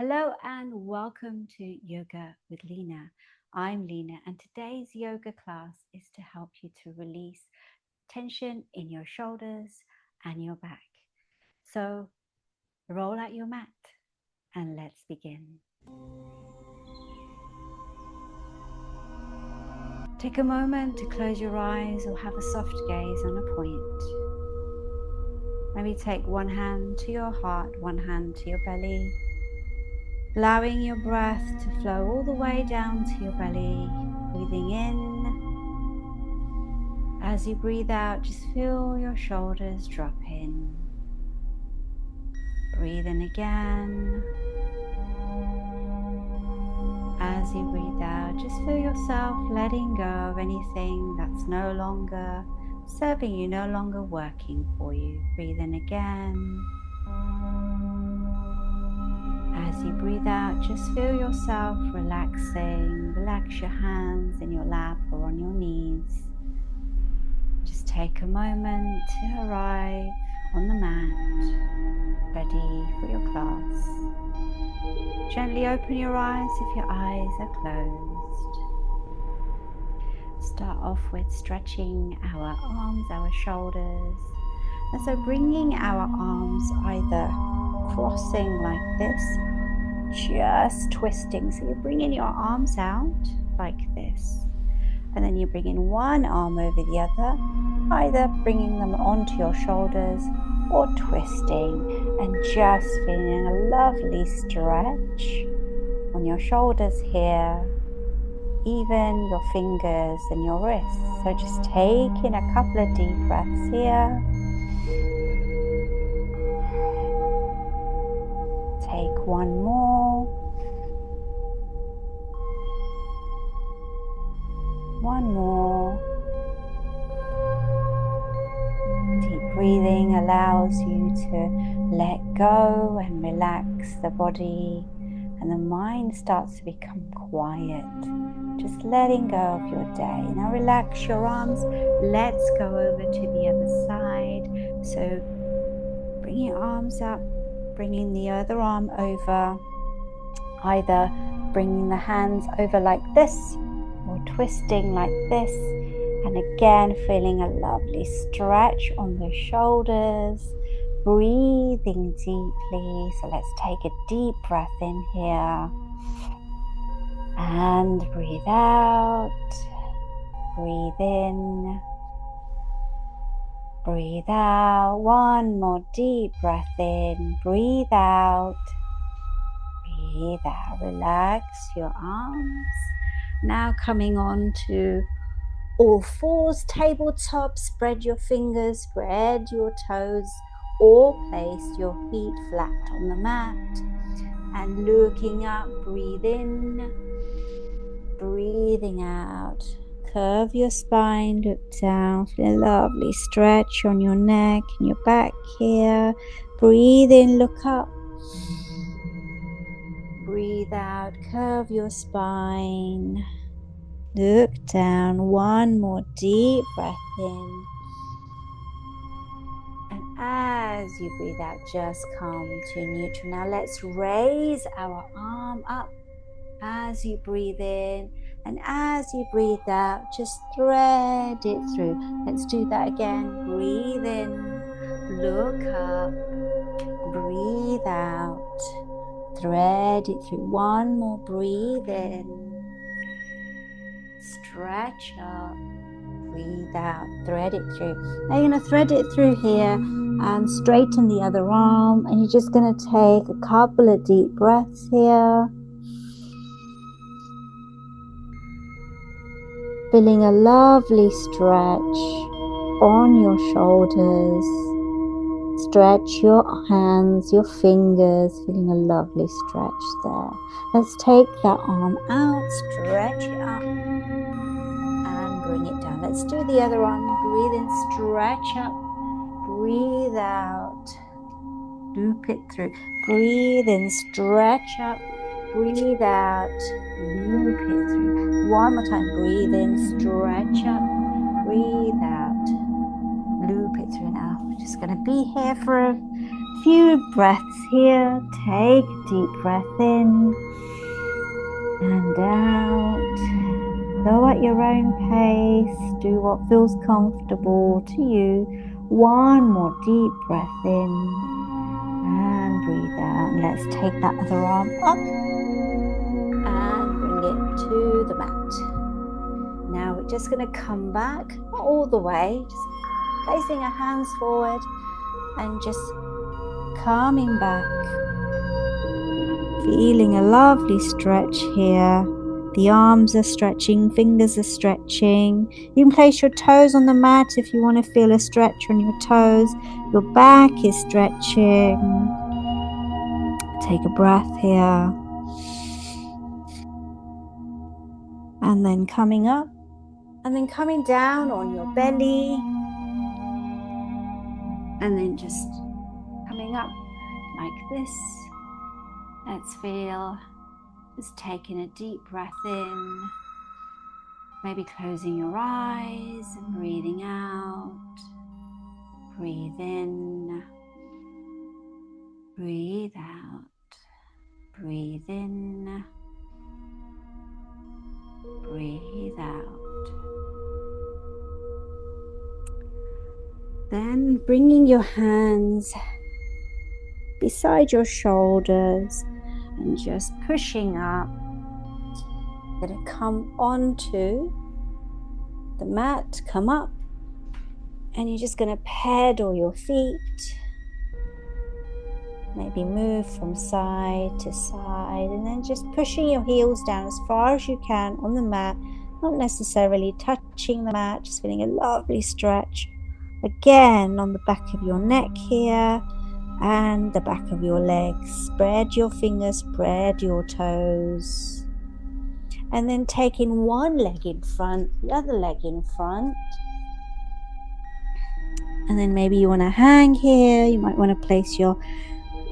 Hello and welcome to Yoga with Lina. I'm Lina, and today's yoga class is to help you to release tension in your shoulders and your back. So roll out your mat and let's begin. Take a moment to close your eyes or have a soft gaze on a point. Maybe take one hand to your heart, one hand to your belly, allowing your breath to flow all the way down to your belly, breathing in. As you breathe out, just feel your shoulders drop in. Breathe in again. As you breathe out, just feel yourself letting go of anything that's no longer serving you, no longer working for you. Breathe in again. As you breathe out, just feel yourself relaxing. Relax your hands in your lap or on your knees. Just take a moment to arrive on the mat, ready for your class. Gently open your eyes if your eyes are closed. Start off with stretching our arms, our shoulders. And so bringing our arms either crossing like this, just twisting. So you're bringing your arms out like this. And then you bring in one arm over the other, either bringing them onto your shoulders or twisting, and just feeling a lovely stretch on your shoulders here, even your fingers and your wrists. So just take in a couple of deep breaths here. Take one more. One more. Deep breathing allows you to let go and relax the body, and the mind starts to become quiet. Just letting go of your day. Now relax your arms. Let's go over to the other side. So bring your arms up, bringing the other arm over, either bringing the hands over like this or twisting like this. And again, feeling a lovely stretch on the shoulders, breathing deeply. So let's take a deep breath in here and breathe out. Breathe in, breathe out. One more deep breath in, breathe out, breathe out. Relax your arms. Now coming on to all fours, tabletop, spread your fingers, spread your toes, or place your feet flat on the mat. And looking up, breathe in, breathing out. Curve your spine, look down, feel a lovely stretch on your neck and your back here. Breathe in, look up. Breathe out, curve your spine. Look down, one more deep breath in. And as you breathe out, just come to neutral. Now let's raise our arm up as you breathe in. And as you breathe out, just thread it through. Let's do that again. Breathe in, look up, breathe out, thread it through. One more, breathe in, stretch up, breathe out, thread it through. Now you're going to thread it through here and straighten the other arm. And you're just going to take a couple of deep breaths here. Feeling a lovely stretch on your shoulders. Stretch your hands, your fingers, feeling a lovely stretch there. Let's take that arm out, stretch it up, and bring it down. Let's do the other arm. Breathe in, stretch up, breathe out, loop it through. Breathe in, stretch up, breathe out, loop it through. One more time. Breathe in, stretch up, breathe out, loop it through. Now we're just going to be here for a few breaths here. Take a deep breath in and out. Go at your own pace. Do what feels comfortable to you. One more deep breath in and breathe out. And let's take that other arm up and bring it to the mat. Now we're just going to come back, not all the way, just placing our hands forward and just coming back. Feeling a lovely stretch here. The arms are stretching, fingers are stretching. You can place your toes on the mat if you want to feel a stretch on your toes. Your back is stretching. Take a breath here. And then coming up. And then coming down on your belly. And then just coming up like this. Let's feel just taking a deep breath in. Maybe closing your eyes and breathing out. Breathe in. Breathe out. Breathe in. Breathe out. Then bringing your hands beside your shoulders and just pushing up. You're going to come onto the mat, come up, and you're just going to pedal your feet. Maybe move from side to side and then just pushing your heels down as far as you can on the mat, not necessarily touching the mat, just feeling a lovely stretch. Again, on the back of your neck here and the back of your legs. Spread your fingers, spread your toes. And then taking one leg in front, the other leg in front. And then maybe you want to hang here. You might want to place your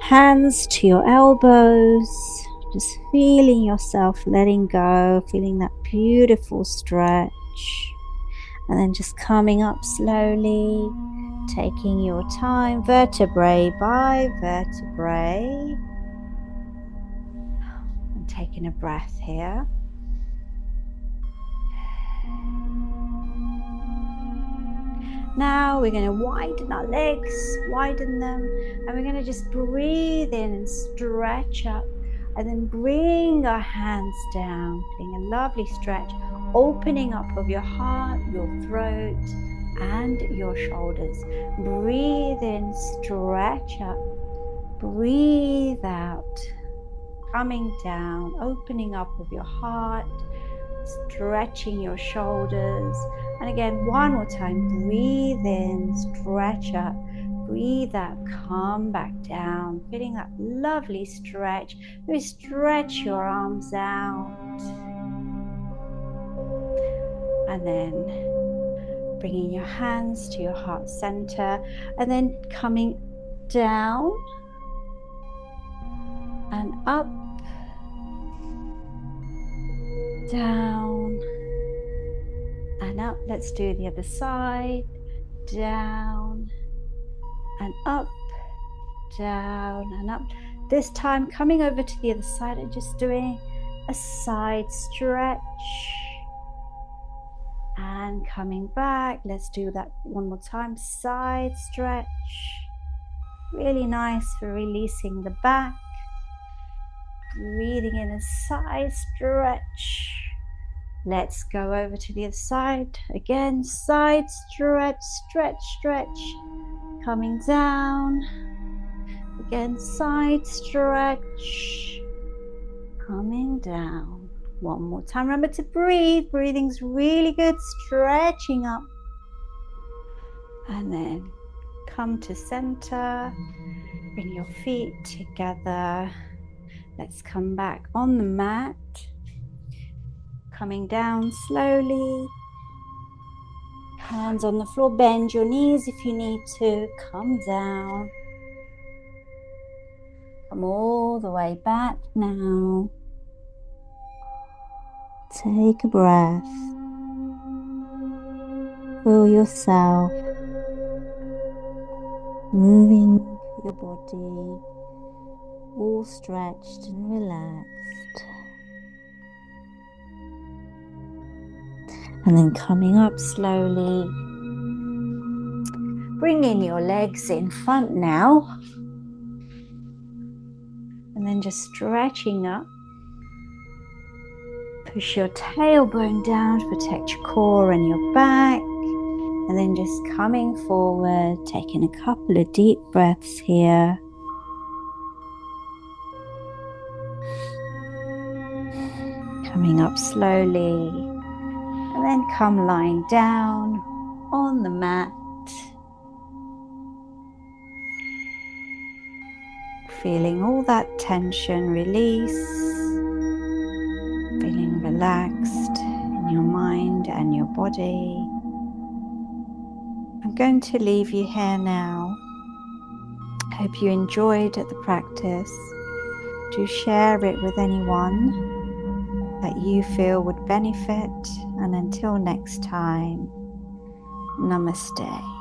hands to your elbows. Just feeling yourself letting go, feeling that beautiful stretch. And then just coming up slowly, taking your time, vertebrae by vertebrae. And taking a breath here. Now we're going to widen our legs, widen them, and we're going to just breathe in and stretch up, and then bring our hands down, doing a lovely stretch, opening up of your heart, your throat, and your shoulders. Breathe in, stretch up, breathe out, coming down, opening up of your heart, stretching your shoulders. And again, one more time, breathe in, stretch up, breathe out, come back down, feeling that lovely stretch. Maybe stretch your arms out. And then bringing your hands to your heart center, and then coming down and up, down and up. Let's do the other side. Down and up, down and up. This time coming over to the other side and just doing a side stretch and coming back. Let's do that one more time. Side stretch. Really nice for releasing the back. Breathing in a side stretch. Let's go over to the other side. Again, side stretch, stretch, stretch. Coming down. Again, side stretch. Coming down. One more time. Remember to breathe. Breathing's really good. Stretching up. And then come to center. Bring your feet together. Let's come back on the mat. Coming down slowly. Hands on the floor. Bend your knees if you need to. Come down. Come all the way back now. Take a breath. Feel yourself moving your body all stretched and relaxed. And then coming up slowly, bringing your legs in front now. And then just stretching up. Push your tailbone down to protect your core and your back. And then just coming forward, taking a couple of deep breaths here. Coming up slowly. And then come lying down on the mat. Feeling all that tension release. Feeling relaxed in your mind and your body. I'm going to leave you here now. Hope you enjoyed the practice. Do share it with anyone that you feel would benefit. And until next time, namaste.